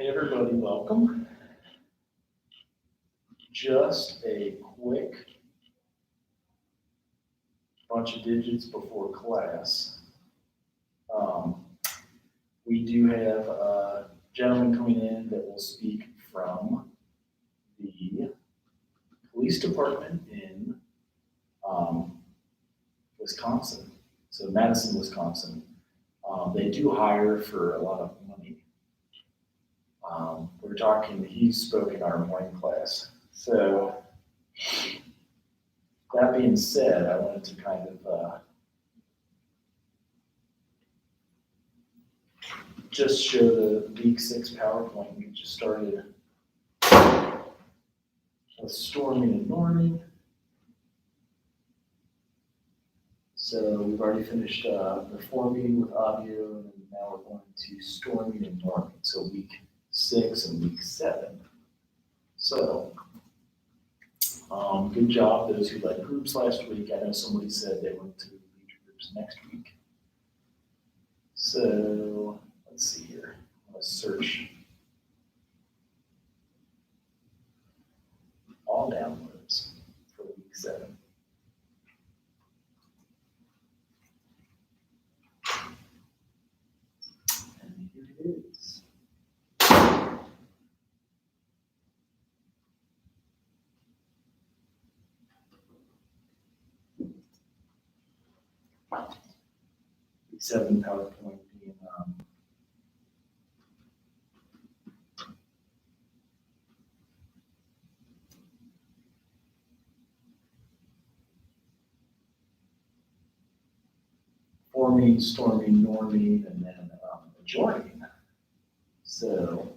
Hey everybody, welcome. Just a quick bunch of digits before class. We do have a gentleman coming in that will speak from the police department in Wisconsin, so Madison, Wisconsin. They do hire for a lot of money. We're talking, he spoke in our morning class. So that being said, I wanted to kind of just show the week 6 PowerPoint. We just started with storming and norming. So we've already finished the forming with audio, and now we're going to storming and norming. So week 6 and week 7. So good job, those who led groups last week. I know somebody said they went to lead groups next week. So let's see here. I'm going to search all downloads for week 7. And here it is. Week 7 PowerPoint being forming, storming, norming, and then adjoining. So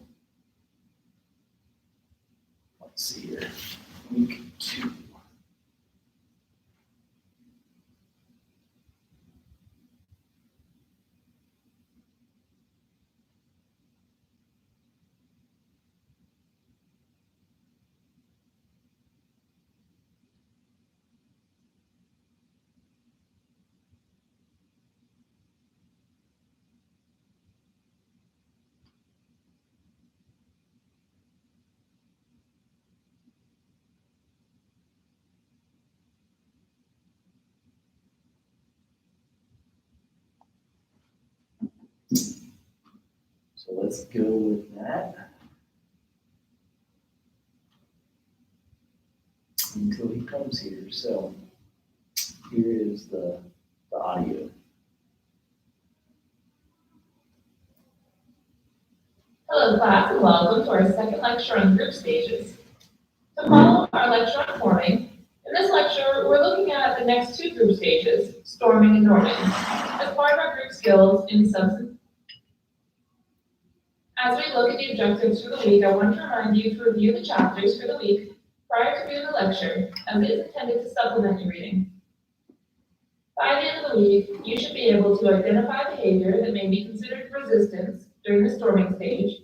let's see here. Week 2. So let's go with that until he comes here. So here is the audio. Hello class, and welcome to our second lecture on group stages. To follow our lecture on forming, in this lecture we're looking at the next 2 group stages, storming and norming, as part of our group skills in substance. As we look at the objectives for the week, I want to remind you to review the chapters for the week prior to viewing the lecture, as it is intended to supplement your reading. By the end of the week, you should be able to identify behavior that may be considered resistance during the storming stage,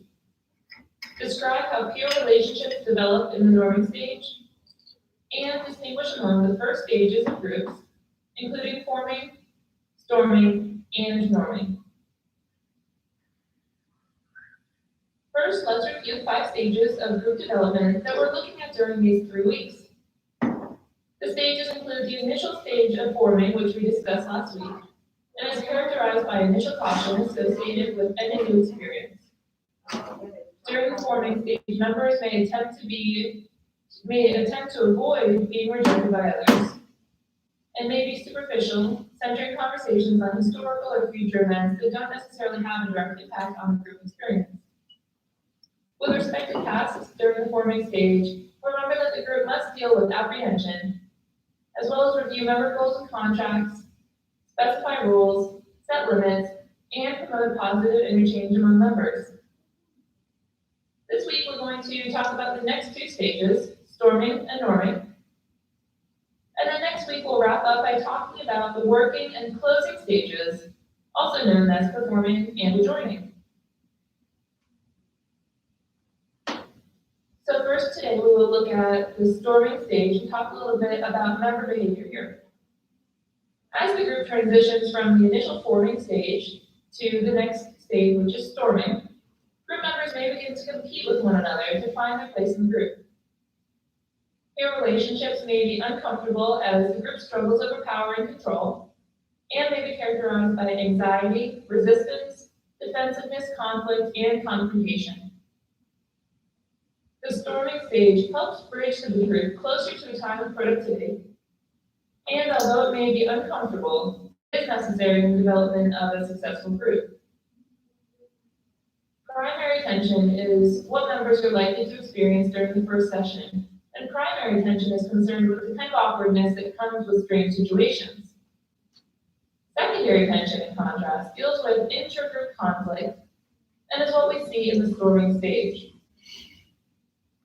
describe how peer relationships develop in the norming stage, and distinguish among the first stages of groups, including forming, storming, and norming. First, let's review 5 stages of group development that we're looking at during these 3 weeks. The stages include the initial stage of forming, which we discussed last week, and is characterized by initial caution associated with any new experience. During the forming stage, members may attempt to avoid being rejected by others, and may be superficial, centering conversations on historical or future events that don't necessarily have a direct impact on the group experience. With respect to tasks during the forming stage, remember that the group must deal with apprehension, as well as review member goals and contracts, specify rules, set limits, and promote positive interchange among members. This week we're going to talk about the next 2 stages, storming and norming. And then next week we'll wrap up by talking about the working and closing stages, also known as performing and adjoining. So first today we will look at the storming stage and talk a little bit about member behavior here. As the group transitions from the initial forming stage to the next stage, which is storming, group members may begin begin to compete with one another to find their place in the group. Peer relationships may be uncomfortable as the group struggles over power and control, and may be characterized by anxiety, resistance, defensiveness, conflict, and confrontation. The storming stage helps bridge the group closer to a time of productivity, and although it may be uncomfortable, it is necessary in the development of a successful group. Primary tension is what members are likely to experience during the first session, and primary tension is concerned with the kind of awkwardness that comes with strange situations. Secondary tension, in contrast, deals with inter-group conflict and is what we see in the storming stage.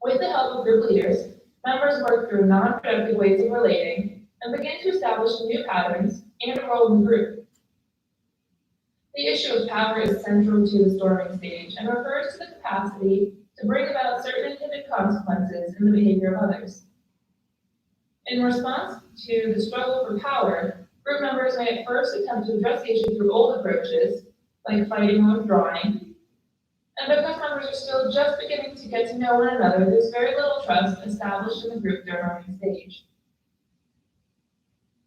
With the help of group leaders, members work through non-productive ways of relating and begin to establish new patterns and a role in the group. The issue of power is central to the storming stage and refers to the capacity to bring about certain intended consequences in the behavior of others. In response to the struggle for power, group members may at first attempt to address the issue through old approaches, like fighting or withdrawing, and because members are still just beginning to get to know one another, there's very little trust established in the group during the stage.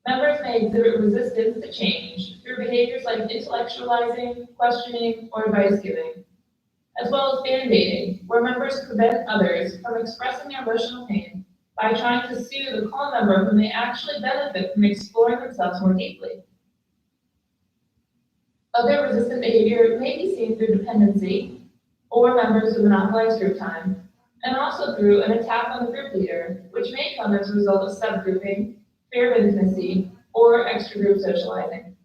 Members may exhibit resistance to change through behaviors like intellectualizing, questioning, or advice giving, as well as band-aiding, where members prevent others from expressing their emotional pain by trying to soothe a calm member who may actually benefit from exploring themselves more deeply. Other resistant behavior may be seen through dependency, or members who monopolize group time, and also through an attack on the group leader, which may come as a result of subgrouping, fear of intimacy, or extra-group socializing.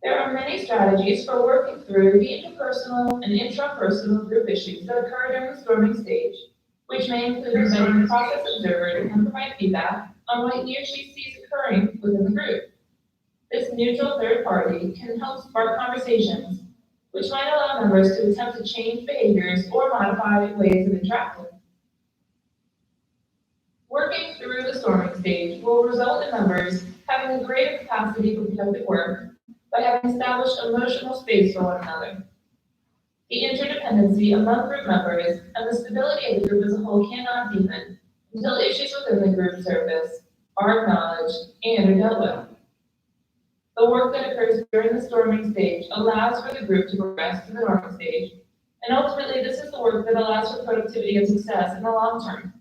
There are many strategies for working through the interpersonal and intrapersonal group issues that occur during the storming stage, which may include inviting the process observer to come provide feedback on what he or she sees occurring within the group. This neutral third party can help spark conversations, which might allow members to attempt to change behaviors or modify ways of interacting. Working through the storming stage will result in members having a greater capacity for productive work by having established emotional space for one another. The interdependency among group members and the stability of the group as a whole cannot deepen until issues within the group surface are acknowledged and are dealt with. The work that occurs during the storming stage allows for the group to progress to the norming stage, and ultimately this is the work that allows for productivity and success in the long term.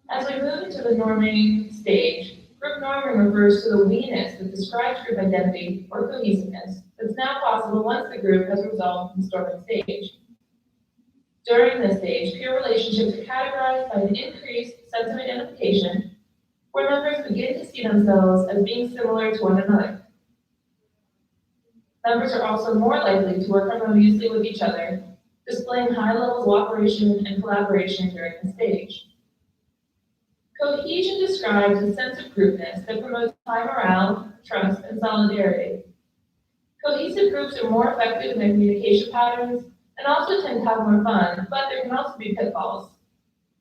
As we move into the norming stage, group norming refers to the we-ness that describes group identity or cohesiveness that's now possible once the group has resolved the storming stage. During this stage, peer relationships are categorized by an increased sense of identification, where members begin to see themselves as being similar to one another. Members are also more likely to work harmoniously with each other, displaying high levels of cooperation and collaboration during the stage. Cohesion describes a sense of groupness that promotes high morale, trust, and solidarity. Cohesive groups are more effective in their communication patterns and also tend to have more fun, but there can also be pitfalls.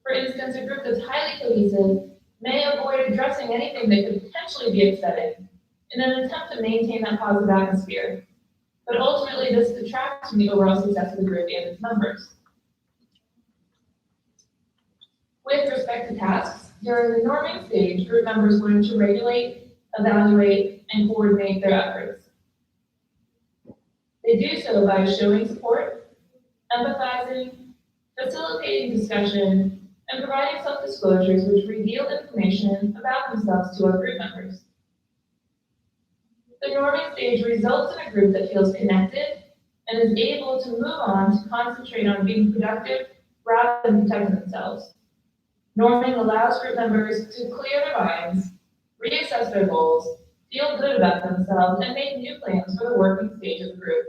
For instance, a group that's highly cohesive may avoid addressing anything that could potentially be upsetting in an attempt to maintain that positive atmosphere. But ultimately, this detracts from the overall success of the group and its members. With respect to tasks, during the norming stage, group members learn to regulate, evaluate, and coordinate their efforts. They do so by showing support, empathizing, facilitating discussion, and providing self-disclosures which reveal information about themselves to our group members. The norming stage results in a group that feels connected and is able to move on to concentrate on being productive rather than protecting themselves. Norming allows group members to clear their minds, reassess their goals, feel good about themselves, and make new plans for the working stage of the group.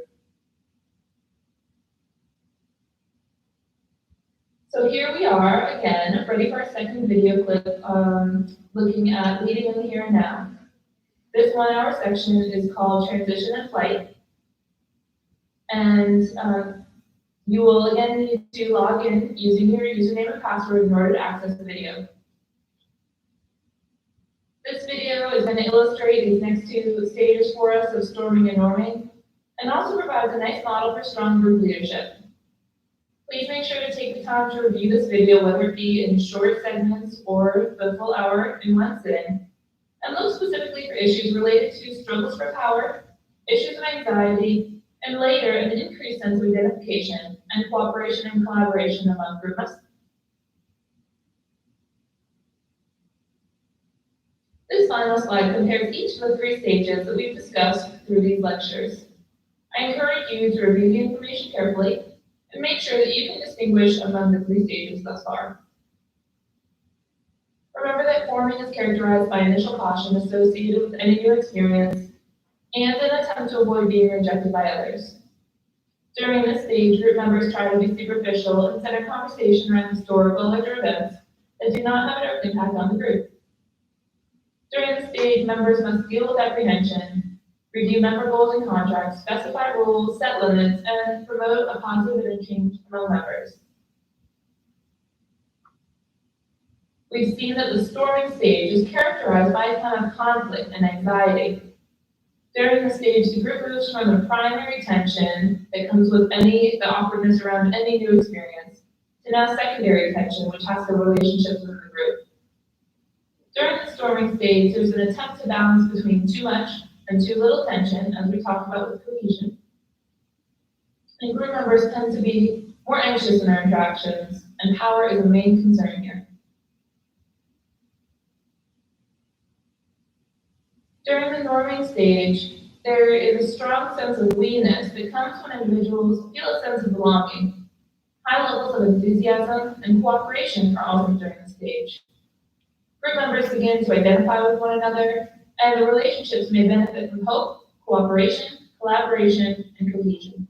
So here we are again, ready for our second video clip, looking at leading in the here and now. This 1 hour section is called Transition and Flight. And you will again need to log in using your username and password in order to access the video. This video is going to illustrate these next two stages for us of storming and norming, and also provides a nice model for strong group leadership. Please make sure to take the time to review this video, whether it be in short segments or the full hour in one sitting, and look specifically for issues related to struggles for power, issues of anxiety, and later an increased sense of identification and cooperation and collaboration among group members. This final slide compares each of the three stages that we've discussed through these lectures. I encourage you to review the information carefully and make sure that you can distinguish among the three stages thus far. Remember that forming is characterized by initial caution associated with any new experience and an attempt to avoid being rejected by others. During this stage, group members try to be superficial and center conversation around historical or events that do not have a direct impact on the group. During this stage, members must deal with apprehension, review member goals and contracts, specify rules, set limits, and promote a positive interchange among members. We've seen that the storming stage is characterized by a kind of conflict and anxiety. During the stage, the group moves from the primary tension that comes with the awkwardness around any new experience to now secondary tension, which has the relationships with the group. During the storming stage, there's an attempt to balance between too much and too little tension, as we talked about with cohesion. And group members tend to be more anxious in their interactions, and power is a main concern here. During the norming stage, there is a strong sense of we-ness that comes when individuals feel a sense of belonging. High levels of enthusiasm and cooperation are also during the stage. Group members begin to identify with one another, and the relationships may benefit from hope, cooperation, collaboration, and cohesion.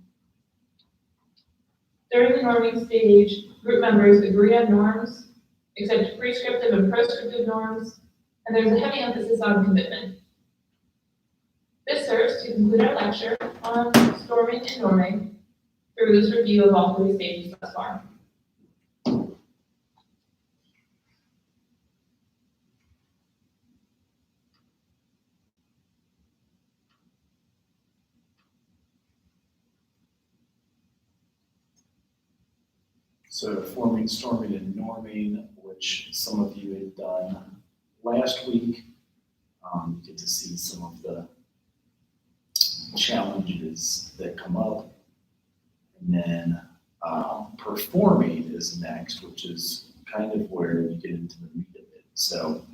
During the norming stage, group members agree on norms, accept prescriptive and proscriptive norms, and there's a heavy emphasis on commitment. This serves to conclude our lecture on storming and norming through this review of all three stages thus far. So forming, storming, and norming, which some of you had done last week. Get to see some of the challenges that come up. And then performing is next, which is kind of where you get into the meat of it. So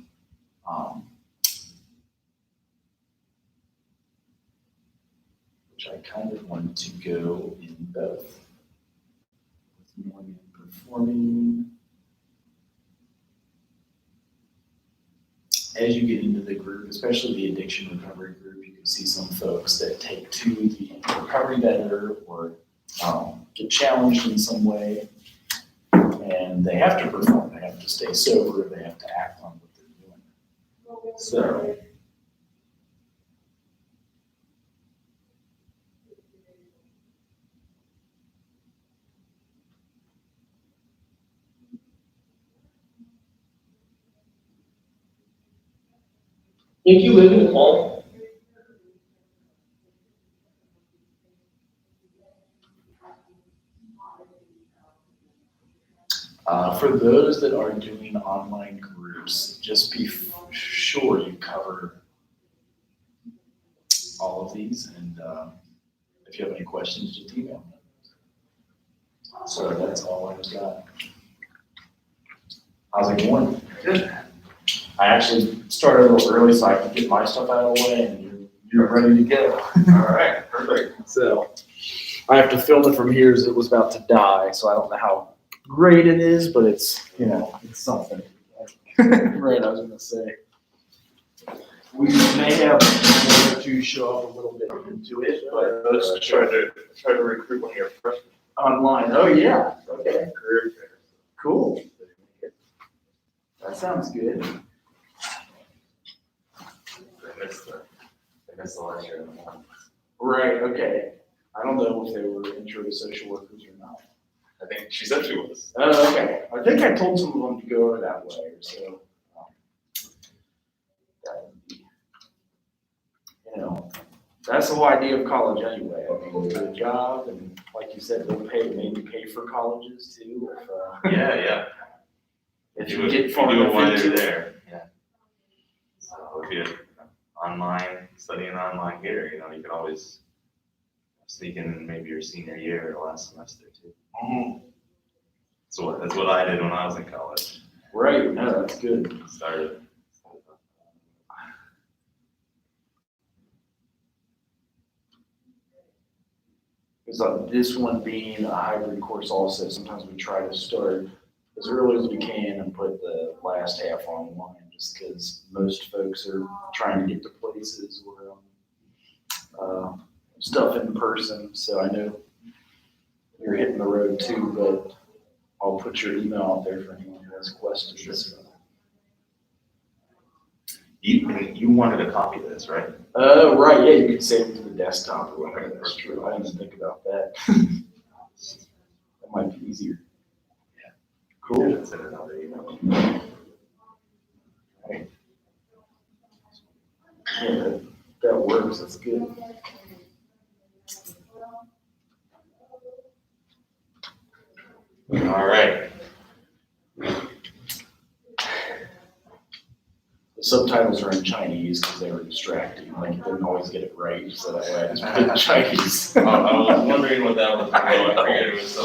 which I kind of want to go in both. Norming and performing. As you get into the group, especially the addiction recovery group, you can see some folks that take to the recovery better or get challenged in some way, and they have to perform. They have to stay sober. They have to act on what they're doing. So. If you live in a home, for those that are doing online groups, just be sure you cover all of these, and if you have any questions, just email me. So that's all I've got. How's it going? Good. I actually started a little early so I could get my stuff out of the way, and you're ready to go. All right, perfect. So I have to film it from here as it was about to die, so I don't know how great it is, but it's, it's something. Right, I was gonna say. We may have one or two show up a little bit into it, but Let's try to recruit one of your freshmen. online. Oh, yeah. Okay, Career fairs. cool. That sounds good. They missed the last year. Right, okay. I don't know if they were intro to social workers or not. I think she said she was. Oh, okay. I think I told some of them to go over that way, so. you know, that's the whole idea of college anyway. I mean, get a job and like you said, they'll maybe pay for colleges too. Yeah. If You you would- get you far do it enough while into you're it. there, yeah. So if you're studying online here, you could always sneak in maybe your senior year or last semester too. So that's what I did when I was in college. Right, no, that's good. Started. Because this one being a hybrid course also, sometimes we try to start as early as we can and put the last half online, just because most folks are trying to get to places where stuff in person. So I know you're hitting the road too, but I'll put your email out there for anyone who has questions. You wanted a copy of this, right? Right, yeah, you could save it to the desktop or whatever. That's true. I didn't think about that. That might be easier. Yeah. Cool. Send another email. Right. Yeah, that works. That's good. All right. The subtitles are in Chinese because they were distracting. Like, you didn't always get it right, so that way I just put it in Chinese. I was wondering what that was about. I figured it was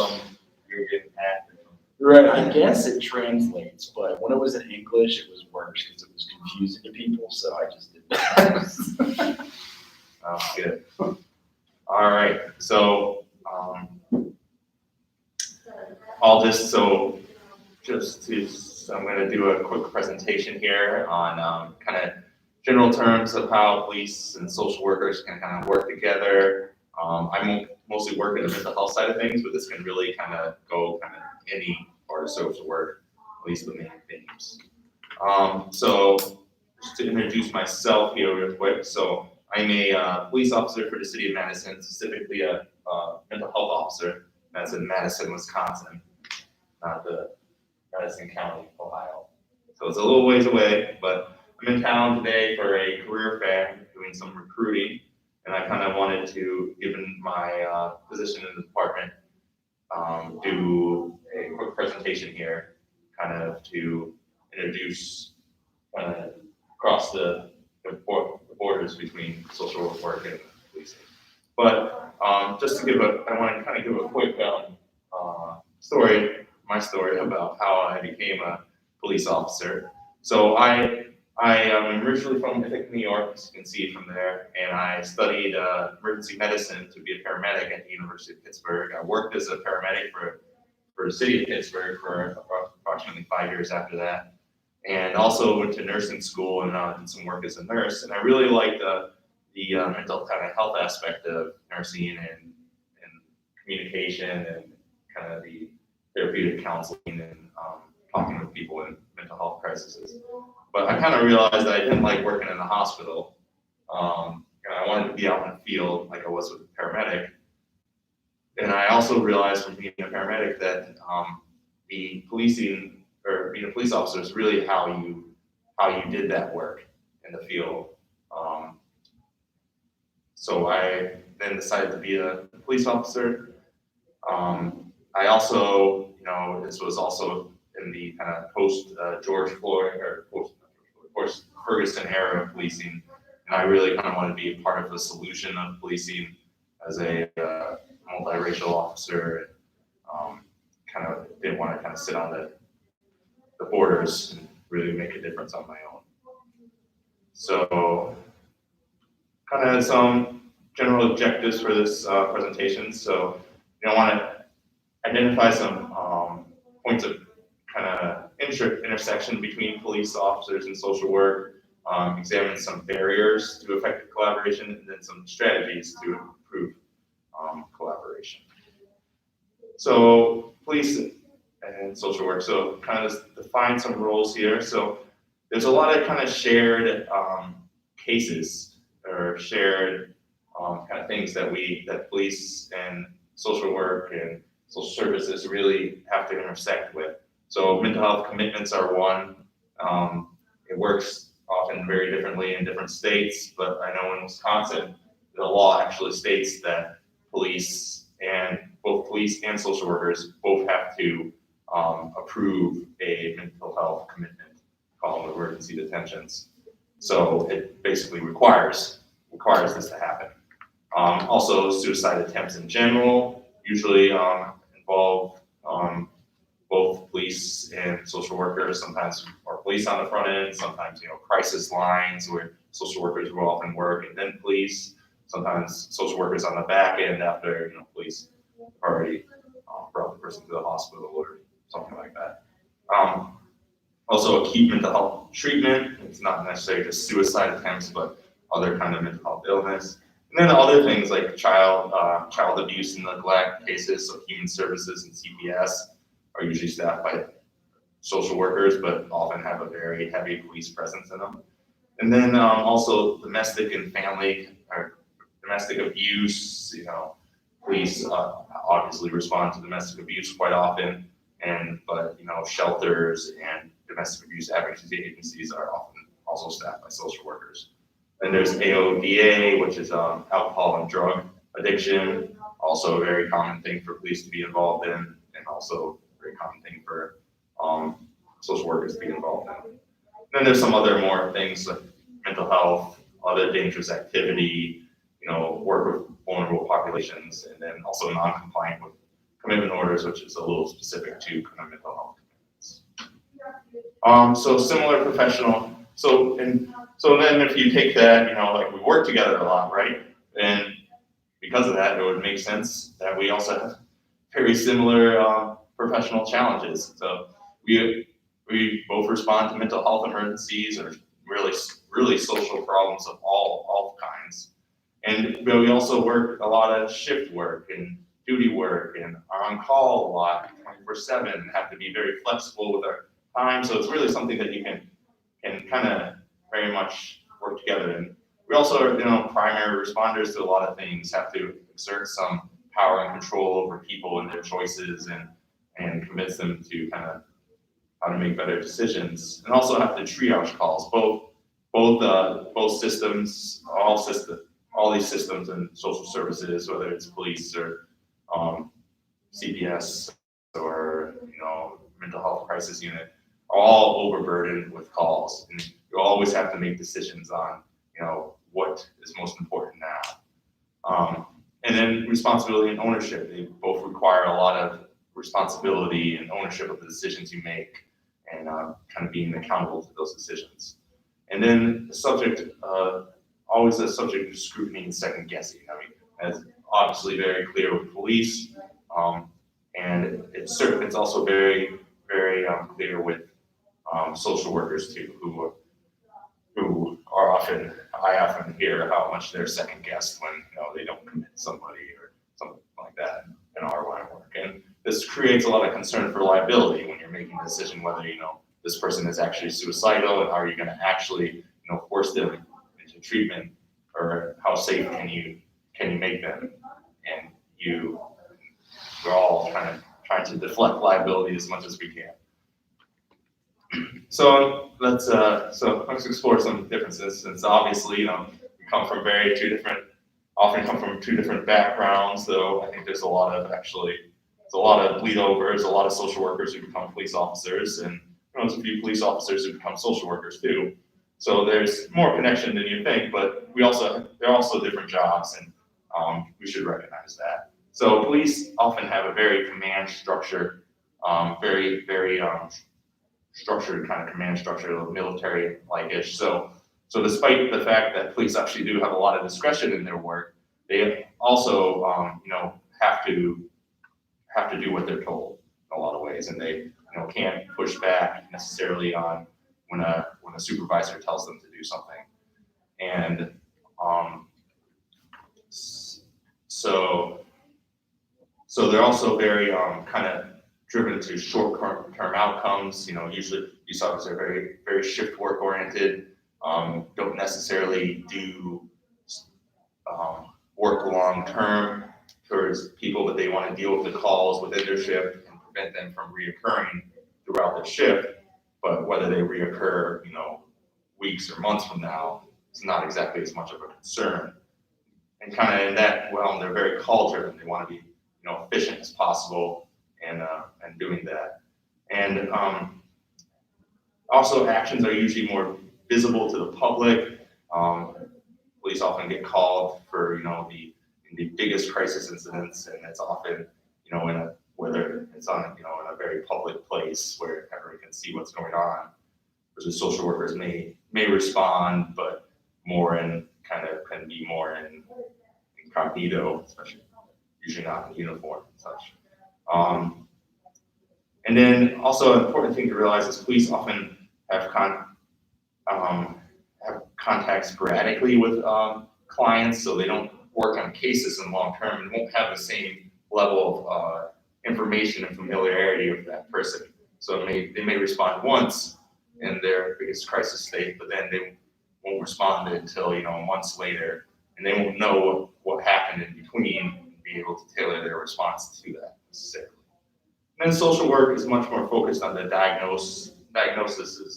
you were getting hacked or something. Right, I guess it translates, but when it was in English, it was worse because it was confusing to people, so I just did that. Oh, good. All right, so, I'm gonna do a quick presentation here on, kind of general terms of how police and social workers can kind of work together. I mostly work in the mental health side of things, but this can really kind of go kind of any part of social work, at least the main themes. So just to introduce myself here real quick, so I'm a police officer for the city of Madison, specifically a mental health officer. That's in Madison, Wisconsin, not the Madison County, Ohio. So it's a little ways away, but I'm in town today for a career fair, doing some recruiting, and I kind of wanted to, given my position in the department, do a quick presentation here, kind of to introduce across the borders between social work and policing. But just to I want to kind of give a quick my story about how I became a police officer. So I am originally from Ithaca, New York, as you can see from there, and I studied emergency medicine to be a paramedic at the University of Pittsburgh. I worked as a paramedic for the city of Pittsburgh for approximately 5 years after that, and also went to nursing school and did some work as a nurse. And I really liked the mental kind of health aspect of nursing and communication and kind of the therapeutic counseling and talking with people in mental health crises. But I kind of realized that I didn't like working in the hospital. I wanted to be out in the field like I was with a paramedic. And I also realized from being a paramedic that the policing or being a police officer is really how you did that work in the field. So I then decided to be a police officer. I also, this was also in the kind of post George Floyd or post Ferguson era of policing, and I really kind of wanted to be a part of the solution of policing as a multiracial officer. Kind of didn't want to kind of sit on the borders and really make a difference on my own. So, kind of some general objectives for this presentation. So, I want to identify some points of kind of intersection between police officers and social work, examine some barriers to effective collaboration, and then some strategies to improve collaboration. So police and social work, so kind of define some roles here. So there's a lot of kind of shared cases or shared kind of things that police and social work and social services really have to intersect with. So mental health commitments are one. It works often very differently in different states, but I know in Wisconsin, the law actually states that both police and social workers both have to approve a mental health commitment called emergency detentions. So it basically requires this to happen. Also, suicide attempts in general usually involve both police and social workers. Sometimes or police on the front end, sometimes crisis lines where social workers will often work and then police. Sometimes social workers on the back end after police already brought the person to the hospital or something like that. Also, acute mental health treatment. It's not necessarily just suicide attempts, but other kind of mental health illness. And then other things like child abuse and neglect cases, so human services and CPS are usually staffed by social workers, but often have a very heavy police presence in them. And then also domestic and family or domestic abuse. Police obviously respond to domestic abuse quite often, but shelters and domestic abuse advocacy agencies are often also staffed by social workers. Then there's AODA, which is alcohol and drug addiction, also a very common thing for police to be involved in, and also a very common thing for social workers to be involved in. Then there's some other more things like mental health, other dangerous activity, work with vulnerable populations, and then also non-compliant with commitment orders, which is a little specific to kind of mental health commitments. So similar professional. So then if you take that, like we work together a lot, right? And because of that, it would make sense that we also have very similar professional challenges. So we both respond to mental health emergencies or really social problems of all kinds. And we also work a lot of shift work and duty work and are on call a lot, 24/7, and have to be very flexible with our time. So it's really something that you can kind of very much work together. And we also are, primary responders to a lot of things, have to exert some power and control over people and their choices and convince them to kind of how to make better decisions, and also have to triage calls, both systems, all these systems and social services, whether it's police or CPS or mental health crisis unit, are all overburdened with calls, and you always have to make decisions on what is most important now. And then responsibility and ownership, they both require a lot of responsibility and ownership of the decisions you make, and kind of being accountable to those decisions. And then the subject, always a subject of scrutiny and second guessing. I mean, that's obviously very clear with police, and it's also very, very clear with social workers too, who are I often hear how much they're second guessed when they don't commit somebody or something like that in our line of work. And this creates a lot of concern for liability when you're making a decision whether this person is actually suicidal, and are you going to actually force them into treatment, or how safe can you make them? And we're all trying to deflect liability as much as we can. So let's explore some differences, since obviously we often come from two different backgrounds. Though I think there's a lot of bleed over. There's a lot of social workers who become police officers, and there's a few police officers who become social workers too. So there's more connection than you think, but they're also different jobs, and we should recognize that. So police often have a very command structure, very structured kind of command structure, military-like-ish. So despite the fact that police actually do have a lot of discretion in their work, they also have to do what they're told in a lot of ways, and they can't push back necessarily on when a supervisor tells them to do something. And so they're also very kind of driven to short-term outcomes. Usually these officers are very, very shift work oriented, don't necessarily do work long-term towards people, but they want to deal with the calls within their shift and prevent them from reoccurring throughout their shift. But whether they reoccur, weeks or months from now is not exactly as much of a concern. And kind of in that realm, they're very cultured and they want to be, efficient as possible and doing that. And also actions are usually more visible to the public. Police often get called for, the biggest crisis incidents, and it's often, whether it's on, in a very public place where everyone can see what's going on. Versus social workers may respond, but more in can be more in incognito, especially usually not in uniform and such. And then also an important thing to realize is police often have contact sporadically with clients, so they don't work on cases in the long term and won't have the same level of information and familiarity with that person. So they may respond once in their biggest crisis state, but then they won't respond until months later, and they won't know what happened in between and be able to tailor their response to that necessarily. And then social work is much more focused on the diagnosis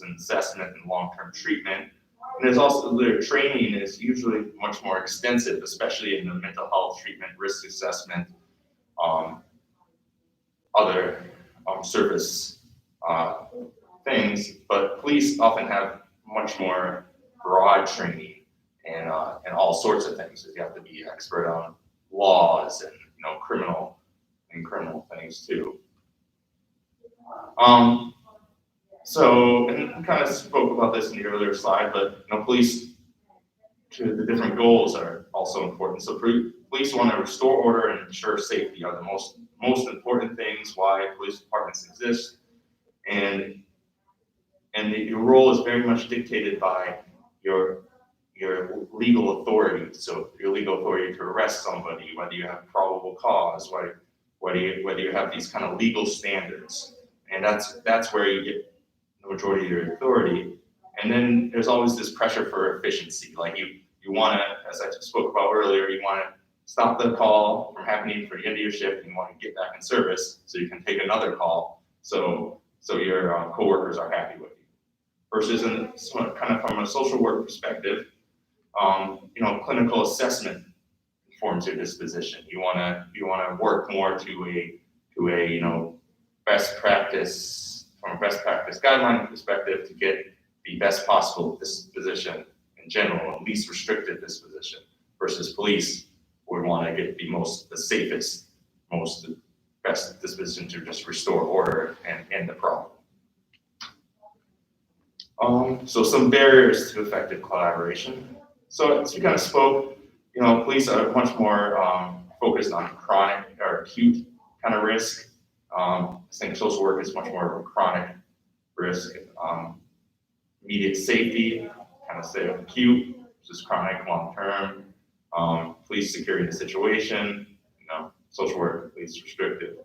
and assessment and long-term treatment. And there's also their training is usually much more extensive, especially in the mental health treatment, risk assessment, other service things. But police often have much more broad training and all sorts of things. You have to be expert on laws and criminal things too. So, and we kind of spoke about this in the earlier slide, but police, to the different goals are also important. So police want to restore order and ensure safety are the most important things why police departments exist. And your role is very much dictated by your legal authority. So your legal authority to arrest somebody, whether you have probable cause, whether you have these kind of legal standards. And that's where you get the majority of your authority. And then there's always this pressure for efficiency. Like you want to, as I spoke about earlier, you want to stop the call from happening for the end of your shift, and you want to get back in service so you can take another call so your coworkers are happy with you. Versus kind of from a social work perspective, clinical assessment informs your disposition. You want to work more to a best practice, from a best practice guideline perspective, to get the best possible disposition in general, and least restrictive disposition. Versus police would want to get the safest, best disposition to just restore order and end the problem. So some barriers to effective collaboration. So as we kind of spoke, police are much more focused on chronic or acute kind of risk. I think social work is much more of a chronic risk. Immediate safety, kind of say acute, versus chronic long-term. Police securing the situation, social work, police restrictive.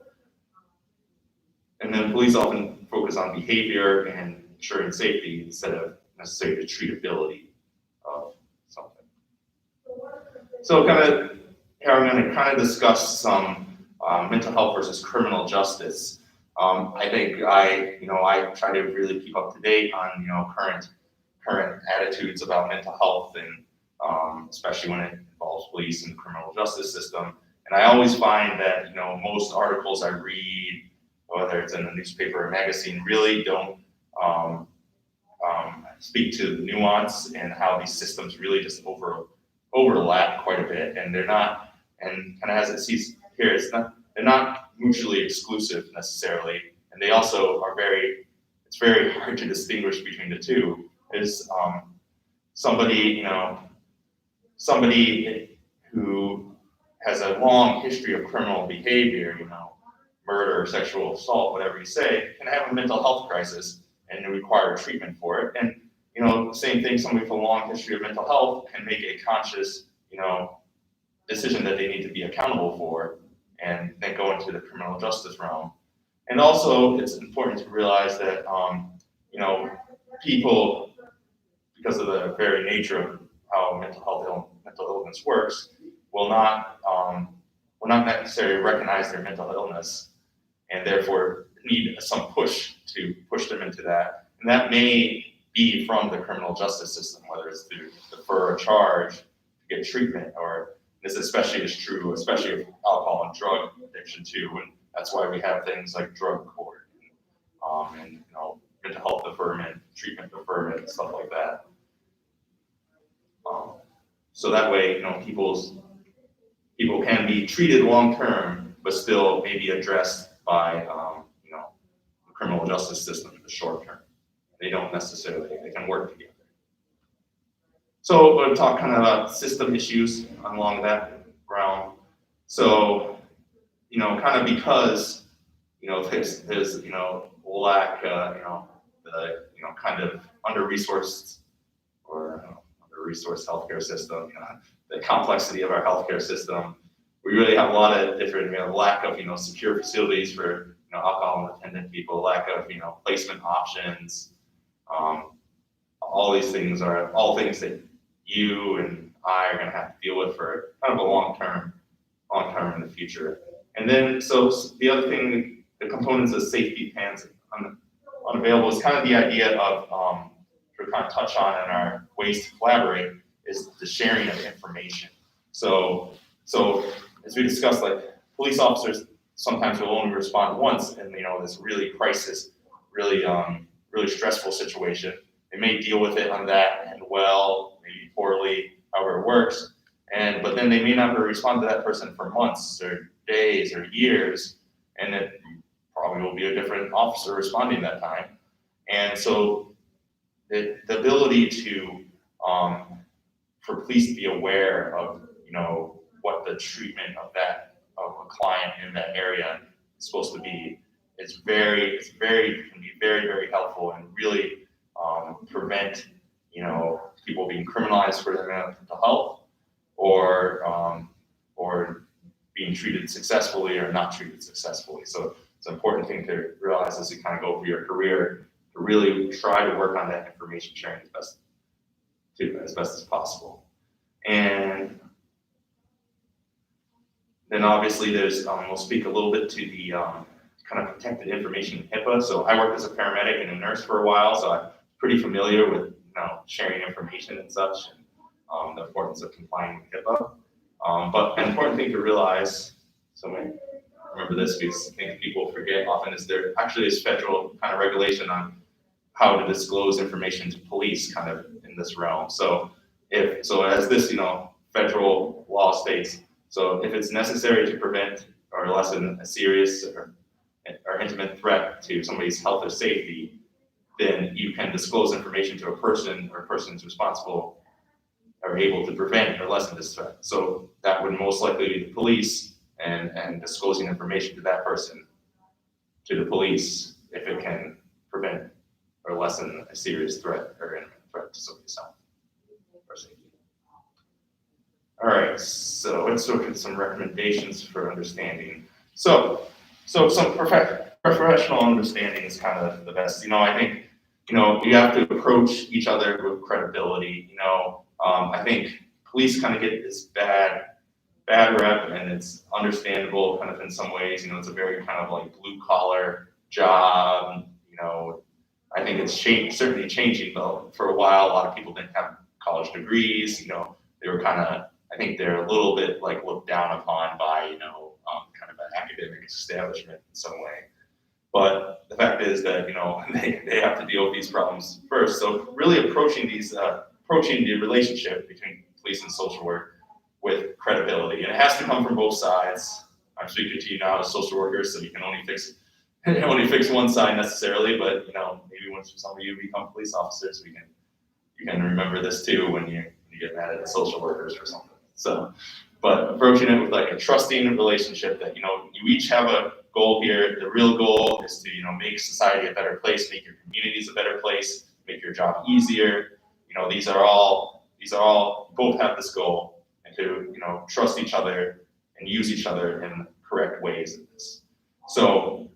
And then police often focus on behavior and ensuring safety instead of necessarily the treatability of something. So I'm going to kind of discuss some mental health versus criminal justice. I think I try to really keep up to date on current attitudes about mental health, and especially when it involves police and the criminal justice system. And I always find that most articles I read, whether it's in a newspaper or magazine, really don't speak to the nuance and how these systems really just overlap quite a bit, and they're not, and kind of as it sees here, they're not mutually exclusive necessarily, and they also are it's very hard to distinguish between the two. Is somebody who has a long history of criminal behavior, murder, sexual assault, whatever you say, can have a mental health crisis and require treatment for it. And same thing, somebody with a long history of mental health can make a conscious, decision that they need to be accountable for, and then go into the criminal justice realm. And also, it's important to realize that, people, because of the very nature of how mental illness works, will not necessarily recognize their mental illness, and therefore need some push to push them into that. And that may be from the criminal justice system, whether it's to defer a charge, to get treatment, or this especially is true, especially of alcohol and drug addiction too, and that's why we have things like drug court, and you know, mental health deferment, treatment deferment, and stuff like that. So that way, you know, people can be treated long term, but still maybe addressed by you know, the criminal justice system in the short term. They don't necessarily, they can work together. So we'll talk kind of about system issues along that realm. So, you know, kind of because, you know, there's you know, lack, you know, the, you know, kind of under-resourced or under-resourced healthcare system, you know, the complexity of our healthcare system. We really have a lot of different, you know, lack of, you know, secure facilities for, you know, alcohol dependent people, lack of, you know, placement options. All these things are all things that you and I are going to have to deal with for kind of a long term in the future. And then, so the other thing, the components of safety plans unavailable is kind of the idea of, to kind of touch on in our ways to collaborate, is the sharing of information. So as we discussed, like police officers sometimes will only respond once in, you know, this really crisis, really stressful situation. They may deal with it on that end well, maybe poorly, however it works. But then they may not respond to that person for months or days or years, and it probably will be a different officer responding that time. And so the ability to, for police to be aware of, you know, what the treatment of a client in that area is supposed to be, can be very helpful and really prevent, you know, people being criminalized for their mental health, or being treated successfully or not treated successfully. So it's an important thing to realize as you kind of go through your career, to really try to work on that information sharing as best as possible. And then obviously there's, we'll speak a little bit to the kind of protected information in HIPAA. So I worked as a paramedic and a nurse for a while, so I'm pretty familiar with, you know, sharing information and such, and the importance of complying with HIPAA. But an important thing to realize, so remember this because I think people forget often, is there actually is federal kind of regulation on how to disclose information to police kind of in this realm. So as this, you know, federal law states, so if it's necessary to prevent or lessen a serious or intimate threat to somebody's health or safety, then you can disclose information to a person or persons responsible are able to prevent or lessen this threat. So that would most likely be the police, and disclosing information to that person, to the police, if it can prevent or lessen a serious threat or imminent threat to somebody's health or safety. All right, so let's look at some recommendations for understanding. So some professional understanding is kind of the best. You know, I think, you know, you have to approach each other with credibility. You know, I think police kind of get this bad rep, and it's understandable kind of in some ways. You know, it's a very kind of like blue collar job. You know, I think it's certainly changing though. For a while, a lot of people didn't have college degrees. You know, they were kind of, I think they're a little bit like looked down upon by, you know, kind of an academic establishment in some way. But the fact is that, you know, they have to deal with these problems first. So really approaching the relationship between police and social work with credibility, and it has to come from both sides. I'm speaking to you now as social workers, so you can only fix one side necessarily. But, you know, maybe once some of you become police officers, you can remember this too when you get mad at the social workers or something. So, but approaching it with like a trusting relationship that, you know, you each have a goal here. The real goal is to, you know, make society a better place, make your communities a better place, make your job easier. You know, these are all both have this goal, and to, you know, trust each other and use each other in correct ways in this. So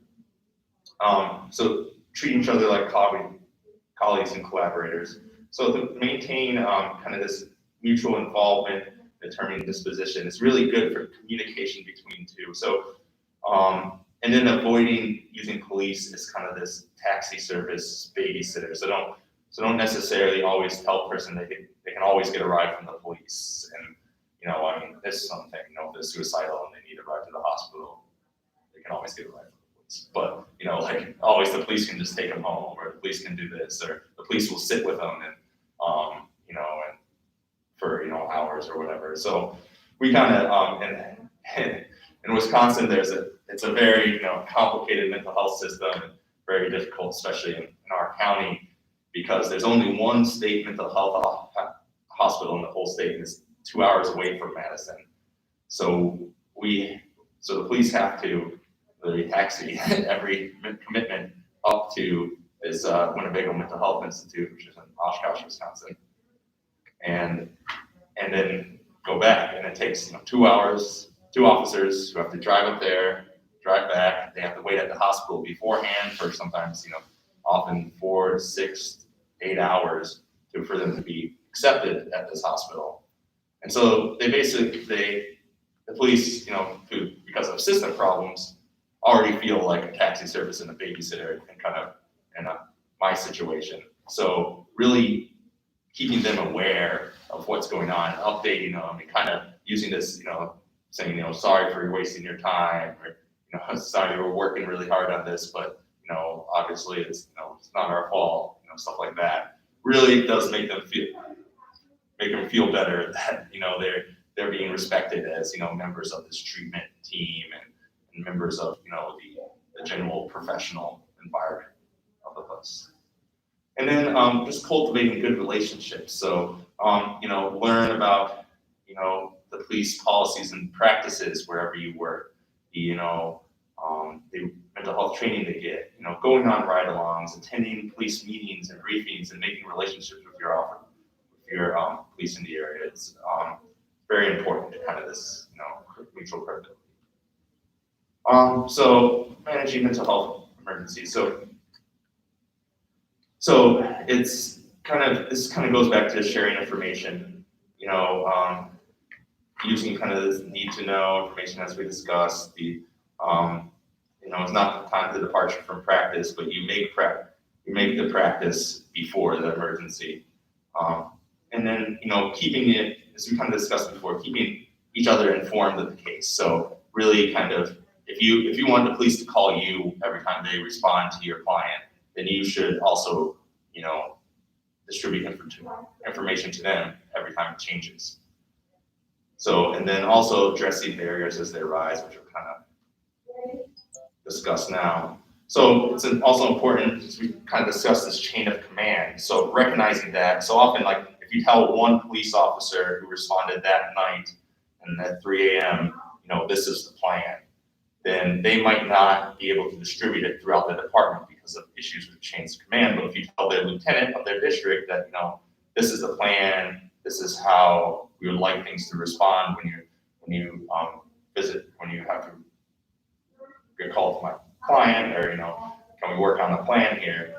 treating each other like colleagues and collaborators. So to maintain kind of this mutual involvement, determining disposition is really good for communication between two. So, and then avoiding using police as kind of this taxi service babysitter. So So don't necessarily always tell a person they can always get a ride from the police. And, I mean, this is something, if they're suicidal and they need a ride to the hospital, they can always get a ride from the police. But, like always the police can just take them home, or the police can do this, or the police will sit with them and, and for, hours or whatever. So we kind of, in Wisconsin, it's a very, complicated mental health system, and very difficult, especially in our county, because there's only one state mental health hospital in the whole state, and it's 2 hours away from Madison. So the police have to literally taxi every commitment up to this Winnebago Mental Health Institute, which is in Oshkosh, Wisconsin, and then go back. And it takes 2 hours, 2 officers who have to drive up there, drive back. They have to wait at the hospital beforehand for sometimes, often 4, 6, 8 hours for them to be accepted at this hospital. And so the police, who, because of system problems, already feel like a taxi service and a babysitter and kind of in my situation. So really keeping them aware of what's going on, updating them, and kind of using this, saying, sorry for wasting your time, or, sorry, we're working really hard on this, but, obviously it's not our fault, stuff like that. Really does make them feel better that, they're being respected as, members of this treatment team and members of, the general professional environment of the place. And then just cultivating good relationships. So, learn about, the police policies and practices wherever you work, the mental health training they get, going on ride-alongs, attending police meetings and briefings, and making relationships with your police in the area. It's very important to kind of this, mutual credibility. So managing mental health emergencies. So this kind of goes back to sharing information, using kind of this need to know information as we discussed. It's not the time to departure from practice, but you make the practice before the emergency. And then, keeping it, as we kind of discussed before, keeping each other informed of the case. So really kind of, if you want the police to call you every time they respond to your client, then you should also, distribute information to them every time it changes. So, and then also addressing barriers as they arise, which are kind of discussed now. So it's also important, as we kind of discussed, this chain of command. So recognizing that, so often, like if you tell one police officer who responded that night and at 3 a.m., this is the plan, then they might not be able to distribute it throughout the department because of issues with chains of command. But if you tell their lieutenant of their district that, this is the plan, this is how we would like things to respond when you have to get called to my client, or, can we work on the plan here?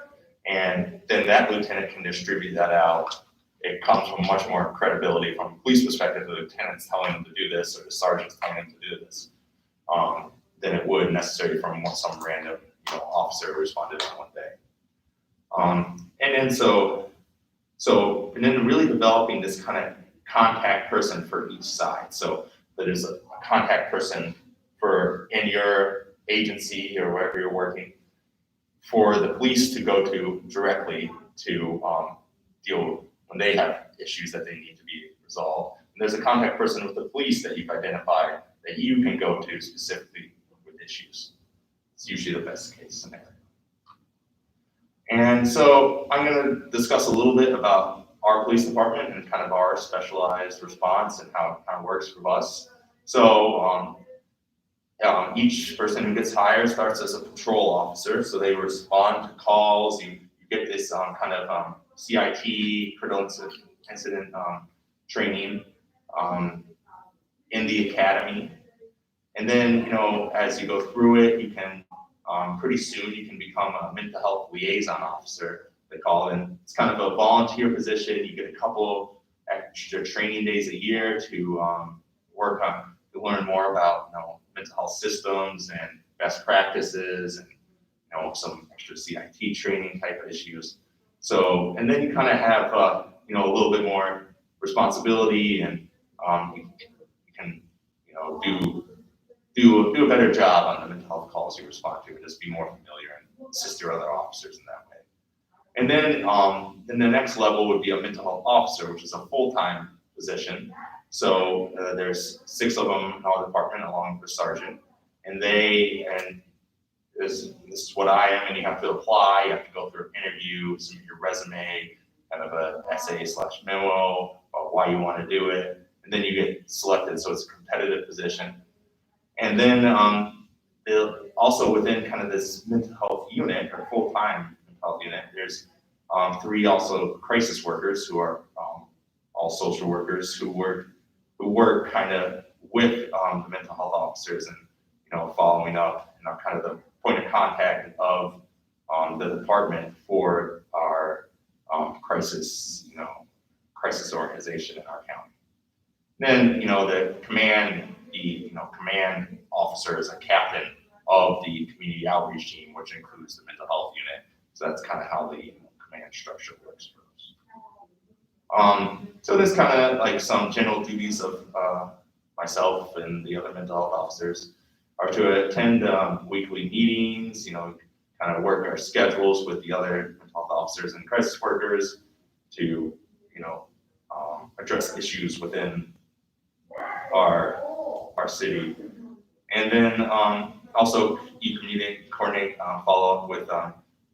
And then that lieutenant can distribute that out. It comes from much more credibility from a police perspective, the lieutenant's telling them to do this, or the sergeant's telling them to do this, than it would necessarily from some random, officer who responded on one day. And then really developing this kind of contact person for each side. So there's a contact person in your agency or wherever you're working for the police to go to directly to deal when they have issues that they need to be resolved. And there's a contact person with the police that you've identified that you can go to specifically with issues. It's usually the best case scenario. And so I'm going to discuss a little bit about our police department and kind of our specialized response and how it kind of works for us. So each person who gets hired starts as a patrol officer. So they respond to calls. You get this kind of CIT, critical incident training in the academy. And then, as you go through it, you can pretty soon you can become a mental health liaison officer, they call it. And it's kind of a volunteer position. You get a couple extra training days a year to learn more about mental health systems and best practices and some extra CIT training type of issues. So, and then you kind of have, you know, a little bit more responsibility, and you can, you know, do a better job on the mental health calls you respond to, and just be more familiar and assist your other officers in that way. And then the next level would be a mental health officer, which is a full-time position. So there's 6 of them in our department, along with the sergeant, and this is what I am, and you have to apply, you have to go through an interview, submit your resume, kind of a essay/memo about why you want to do it, and then you get selected, so it's a competitive position. And then also within kind of this mental health unit, or full-time mental health unit, there's 3 also crisis workers who are all social workers who work kind of with the mental health officers, and, you know, following up, and are kind of the point of contact of the department for our crisis organization in our county. Then, you know, the command officer is a captain of the community outreach team, which includes the mental health unit. So that's kind of how the command structure works for us. So there's kind of like some general duties of myself and the other mental health officers are to attend weekly meetings, you know, kind of work our schedules with the other mental health officers and crisis workers to, you know, address issues within our city. And then also you coordinate follow up with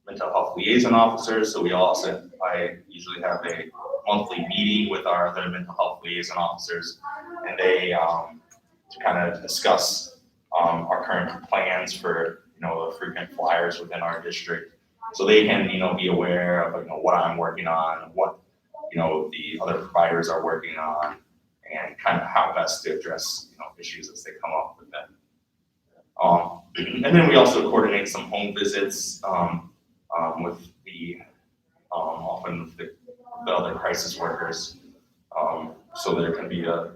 mental health liaison officers. So I usually have a monthly meeting with our other mental health liaison officers, and they to kind of discuss our current plans for, you know, the frequent flyers within our district, so they can, you know, be aware of, you know, what I'm working on, what, you know, the other providers are working on, and kind of how best to address, you know, issues as they come up with them. And then we also coordinate some home visits with the often with the other crisis workers. So there can be a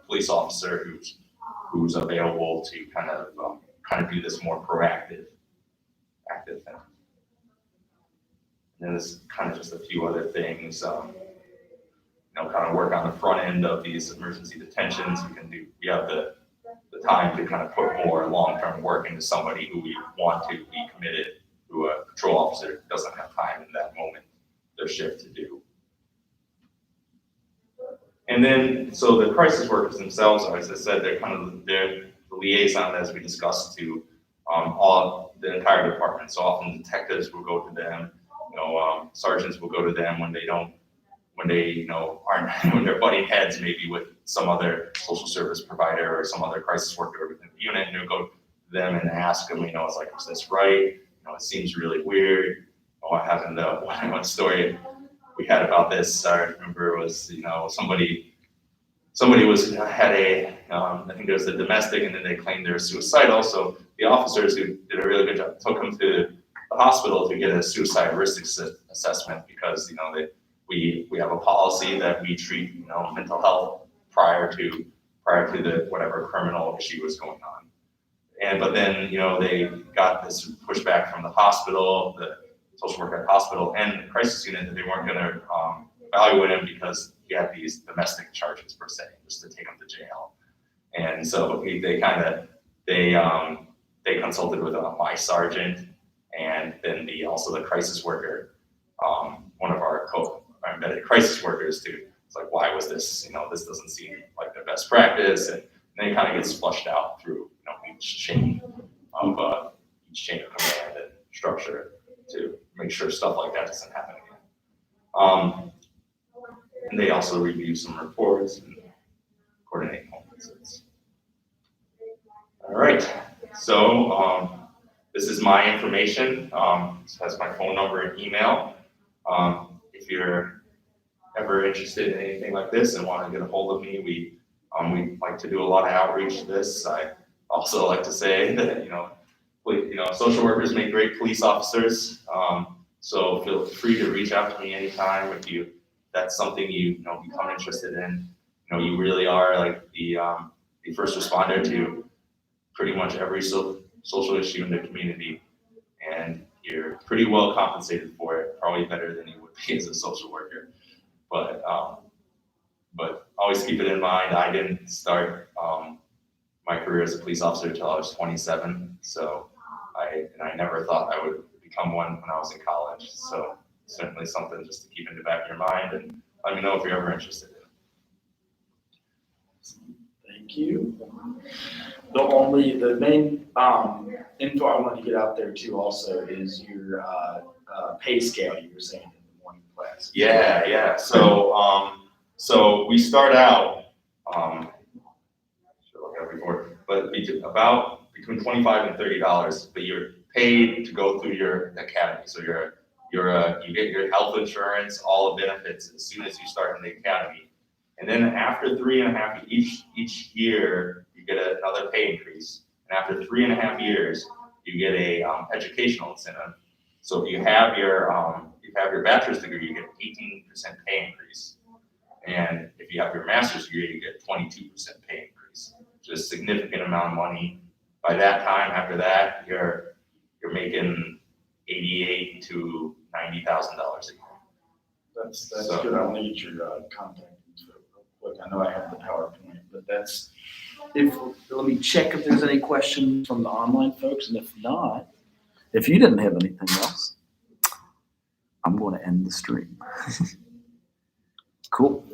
police officer who's available to kind of do this more proactive, active thing. And then there's kind of just a few other things. You know, kind of work on the front end of these emergency detentions. We have the time to kind of put more long-term work into somebody who we want to be committed, who a patrol officer doesn't have time in that moment, their shift to do. And then, so the crisis workers themselves, as I said, they're the liaison, as we discussed, to all the entire department. So often detectives will go to them, you know, sergeants will go to them when they're butting heads maybe with some other social service provider or some other crisis worker within the unit, and they'll go to them and ask them, you know, it's like, is this right? You know, it seems really weird. What happened? One story we had about this, I remember, was, you know, somebody had I think it was a domestic, and then they claimed they were suicidal. So the officers, who did a really good job, took them to the hospital to get a suicide risk assessment, because, you know, we have a policy that we treat, you know, mental health prior to the whatever criminal issue was going on. But then, you know, they got this pushback from the hospital, the social worker at the hospital, and the crisis unit, that they weren't going to evaluate him because he had these domestic charges, per se, just to take him to jail. And so they consulted with my sergeant, and then also the crisis worker, one of our embedded crisis workers, too. It's like, why was this? You know, this doesn't seem like the best practice, and then it kind of gets flushed out through, you know, each chain of command and structure to make sure stuff like that doesn't happen again. And they also review some reports and coordinate home visits. All right, so this is my information. This has my phone number and email. If you're ever interested in anything like this and want to get a hold of me, we like to do a lot of outreach to this. I also like to say that, you know, social workers make great police officers. So feel free to reach out to me anytime if that's something you become interested in. You know, you really are like the first responder to pretty much every social issue in the community, and you're pretty well compensated for it, probably better than you would be as a social worker. But always keep it in mind, I didn't start my career as a police officer until I was 27. So I never thought I would become one when I was in college. So certainly something just to keep in the back of your mind, and let me know if you're ever interested in it. Thank you. The main info I wanted to get out there too also is your pay scale you were saying in the morning class. Yeah. So we start out, but about between $25 and $30, but you're paid to go through your academy. So you get your health insurance, all the benefits as soon as you start in the academy. And then after 3.5, each year, you get another pay increase. And after 3.5 years, you get a educational incentive. So if you have your bachelor's degree, you get 18% pay increase. And if you have your master's degree, you get 22% pay increase, which is a significant amount of money. By that time, after that, you're making $88,000 to $90,000 a year. That's So- good. I want to get your contact info real quick. I know I have the PowerPoint, but let me check if there's any questions from the online folks, and if not, if you didn't have anything else, I'm going to end the stream. Cool.